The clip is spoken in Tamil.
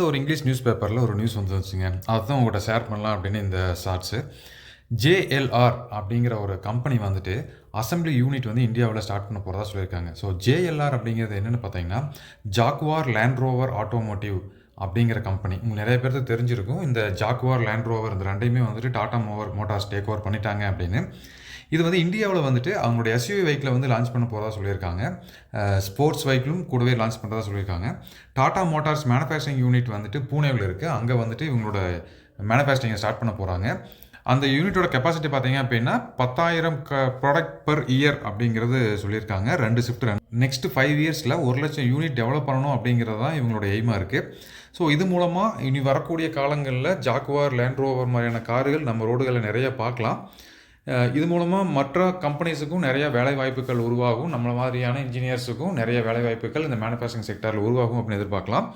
ஒரு இங்கிலீஷ் நியூஸ் பேப்பரில் ஒரு நியூஸ் வந்துச்சுங்க. அதான் உங்கள்கிட்ட ஷேர் பண்ணலாம் அப்படின்னு இந்த ஷார்ட்ஸு. ஜேஎல்ஆர் அப்படிங்கிற ஒரு கம்பெனி வந்துட்டு அசம்பிளி யூனிட் வந்து இந்தியாவில் ஸ்டார்ட் பண்ண போகிறதா சொல்லியிருக்காங்க. ஸோ ஜேஎல்ஆர் அப்படிங்கிறது என்னென்னு பார்த்தீங்கன்னா ஜாக்வார் லேண்ட் ரோவர் ஆட்டோமோட்டிவ் அப்படிங்கிற கம்பெனி. உங்களுக்கு நிறைய பேருக்கு தெரிஞ்சிருக்கும். இந்த ஜாக்வார் லேண்ட் ரோவர் இந்த ரெண்டையுமே வந்துட்டு டாடா மோட்டார்ஸ் டேக் ஓவர் பண்ணிட்டாங்க அப்படின்னு. இது வந்து இந்தியாவில் வந்துட்டு அவங்களுடைய எஸ்யூவி வெஹிக்கிளை வந்து லான்ச் பண்ண போகிறதா சொல்லியிருக்காங்க. ஸ்போர்ட்ஸ் வெஹிக்கிளும் கூடவே லான்ச் பண்ணுறதா சொல்லியிருக்காங்க. டாடா மோட்டார்ஸ் மேனுஃபேக்சரிங் யூனிட் வந்துட்டு பூனேவில் இருக்குது. அங்கே வந்துட்டு இவங்களோட மேனுஃபேக்சரிங்கை ஸ்டார்ட் பண்ண போகிறாங்க. அந்த யூனிட்டோட கெப்பாசிட்டி பார்த்தீங்க அப்படின்னா 10,000 ப்ராடக்ட் பர் இயர் அப்படிங்கிறது சொல்லியிருக்காங்க. 2 ஷிஃப்ட் நெக்ஸ்ட் 5 இயர்ஸில் 1,00,000 யூனிட் டெவலப் பண்ணணும் அப்படிங்கிறது தான் இவங்களோட எய்மாக இருக்குது. ஸோ இது மூலமாக இனி வரக்கூடிய காலங்களில் ஜாக்குவார் லேண்ட் ரோவர் மாதிரியான கார்கள் நம்ம ரோடுகளில் நிறைய பார்க்கலாம். இது மூலமாக மற்ற கம்பெனிஸுக்கும் நிறைய வேலை வாய்ப்புகள் உருவாகும். நம்மள மாதிரியான இன்ஜினியர்ஸுக்கும் நிறைய வேலை வாய்ப்புகள் இந்த மேனுஃபேக்சரிங் செக்டரில் உருவாகும் அப்படின்னு எதிர்பார்க்கலாம்.